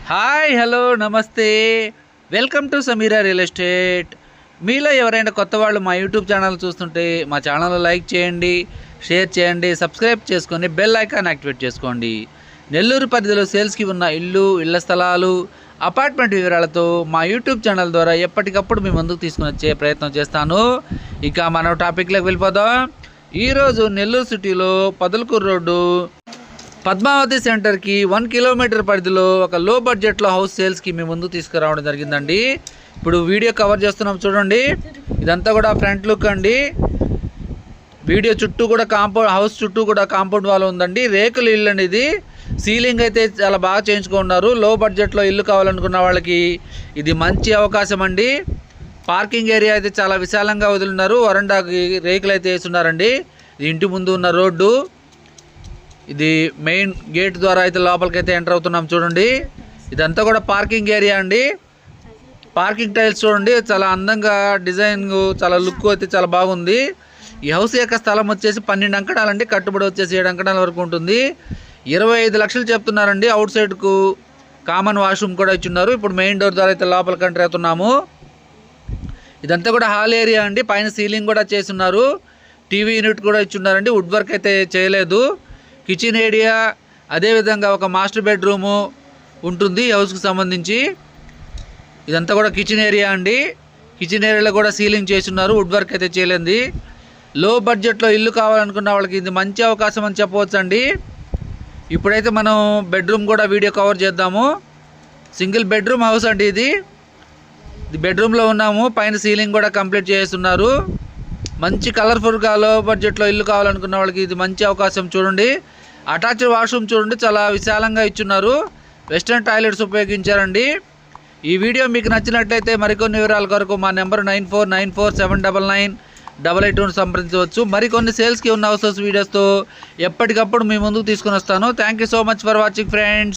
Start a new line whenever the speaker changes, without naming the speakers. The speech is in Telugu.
హాయ్ హలో నమస్తే welcome to Sameera real estate. మీలో ఎవరైనా కొత్త వాళ్ళు మా యూట్యూబ్ ఛానల్ చూస్తుంటే మా ఛానల్ లైక్ చేయండి, షేర్ చేయండి, సబ్స్క్రైబ్ చేసుకొని బెల్ ఐకాన్ యాక్టివేట్ చేసుకోండి. నెల్లూరు పరిధిలో సేల్స్కి ఉన్న ఇళ్ల స్థలాలు, అపార్ట్మెంట్ వివరాలతో మా యూట్యూబ్ ఛానల్ ద్వారా ఎప్పటికప్పుడు మీ ముందుకు తీసుకుని వచ్చే ప్రయత్నం చేస్తాను. ఇక మనం టాపిక్లోకి వెళ్ళిపోదాం. ఈరోజు నెల్లూరు సిటీలో పొదలకూరు రోడ్డు పద్మావతి సెంటర్కి 1 కిలోమీటర్ పరిధిలో ఒక లో బడ్జెట్లో హౌస్ సేల్స్కి మేము ముందుకు తీసుకురావడం జరిగిందండి. ఇప్పుడు వీడియో కవర్ చేస్తున్నాం చూడండి. ఇదంతా కూడా ఫ్రంట్ లుక్ అండి. వీడియో చుట్టూ కూడా హౌస్ చుట్టూ కూడా కాంపౌండ్ వాల్ ఉందండి. రేకుల ఇల్లు అండి ఇది. సీలింగ్ అయితే చాలా బాగా చేయించుకున్నారు. లో బడ్జెట్లో ఇల్లు కావాలనుకున్న వాళ్ళకి ఇది మంచి అవకాశం అండి. పార్కింగ్ ఏరియా అయితే చాలా విశాలంగా వదిలిన్నారు. వరండాకి రేకులు అయితే వేస్తున్నారండి. ఇంటి ముందు ఉన్న రోడ్డు ఇది మెయిన్ గేట్ ద్వారా అయితే లోపలికి అయితే ఎంటర్ అవుతున్నాం చూడండి. ఇదంతా కూడా పార్కింగ్ ఏరియా అండి. పార్కింగ్ టైల్స్ చూడండి, చాలా అందంగా డిజైన్, చాలా లుక్ అయితే చాలా బాగుంది. ఈ హౌస్ యొక్క స్థలం వచ్చేసి 12 అంకణాలండి. కట్టుబడి వచ్చేసి 7 అంకణాల వరకు ఉంటుంది. 25 లక్షలు చెప్తున్నారండి. అవుట్ సైడ్కు కామన్ వాష్రూమ్ కూడా ఇచ్చున్నారు. ఇప్పుడు మెయిన్ డోర్ ద్వారా అయితే లోపలికి ఎంటర్ అవుతున్నాము. ఇదంతా కూడా హాల్ ఏరియా అండి. పైన సీలింగ్ కూడా చేస్తున్నారు. టీవీ యూనిట్ కూడా ఇచ్చున్నారండి. వుడ్ వర్క్ అయితే చేయలేదు. కిచెన్ ఏరియా, అదేవిధంగా ఒక మాస్టర్ బెడ్రూము ఉంటుంది హౌస్కి సంబంధించి. ఇదంతా కూడా కిచెన్ ఏరియా అండి. కిచెన్ ఏరియాలో కూడా సీలింగ్ చేస్తున్నారు. వుడ్ వర్క్ అయితే చేయలేదు. లో బడ్జెట్లో ఇల్లు కావాలనుకున్న వాళ్ళకి ఇది మంచి అవకాశం అని చెప్పవచ్చు అండి. ఇప్పుడైతే మనం బెడ్రూమ్ కూడా వీడియో కవర్ చేద్దాము. సింగిల్ బెడ్రూమ్ హౌస్ అండి ఇది. బెడ్రూమ్లో ఉన్నాము. పైన సీలింగ్ కూడా కంప్లీట్ చేస్తున్నారు. మంచి కలర్ఫుల్గా లో బడ్జెట్లో ఇల్లు కావాలనుకున్న వాళ్ళకి ఇది మంచి అవకాశం చూడండి. అటాచ్డ్ వాష్రూమ్ చూడండి, చాలా విశాలంగా ఇచ్చున్నారు. వెస్టర్న్ టాయిలెట్స్ ఉపయోగించారండి. ఈ వీడియో మీకు నచ్చినట్లయితే మరికొన్ని వివరాల కొరకు మా నెంబర్ 9494799882 సంప్రదించవచ్చు. మరికొన్ని సేల్స్కి ఉన్న హౌసెస్ వీడియోస్తో ఎప్పటికప్పుడు మీ ముందుకు తీసుకుని వస్తాను. Thank you so much for watching friends.